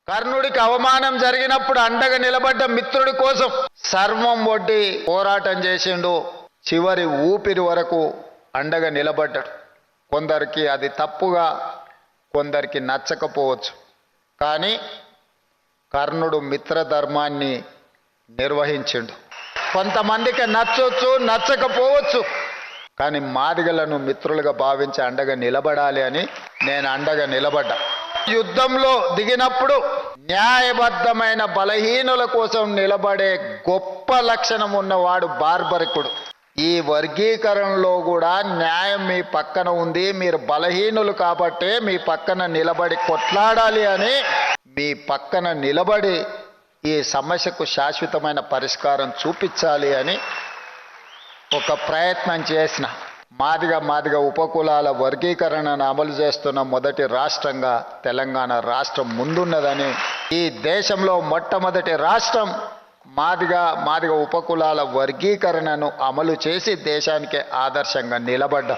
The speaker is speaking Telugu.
కర్ణుడికి అవమానం జరిగినప్పుడు అండగా నిలబడ్డ మిత్రుడి కోసం సర్వం ఒడ్డి పోరాటం చేసిండు. చివరి ఊపిరి వరకు అండగా నిలబడ్డాడు. కొందరికి అది తప్పుగా, కొందరికి నచ్చకపోవచ్చు. కానీ కర్ణుడు మిత్రధర్మాన్ని నిర్వహించిండు. కొంతమందికి నచ్చొచ్చు, నచ్చకపోవచ్చు. కానీ మాదిగలను మిత్రులుగా భావించి అండగా నిలబడాలి అని నేను అండగా నిలబడ్డా. యుద్ధంలో దిగినప్పుడు న్యాయబద్ధమైన బలహీనుల కోసం నిలబడే గొప్ప లక్షణం ఉన్నవాడు బార్బరికుడు. ఈ వర్గీకరణలో కూడా న్యాయం మీ పక్కన ఉంది, మీరు బలహీనులు కాబట్టే మీ పక్కన నిలబడి కొట్లాడాలి అని మీ పక్కన నిలబడి ఈ సమస్యకు శాశ్వతమైన పరిష్కారం చూపించాలి అని ఒక ప్రయత్నం చేసిన. మాదిగ ఉపకులాల వర్గీకరణను అమలు చేస్తున్న మొదటి రాష్ట్రంగా తెలంగాణ రాష్ట్రం ముందున్నదని, ఈ దేశంలో మొట్టమొదటి రాష్ట్రం మాదిగ ఉపకులాల వర్గీకరణను అమలు చేసి దేశానికే ఆదర్శంగా నిలబడ్డా.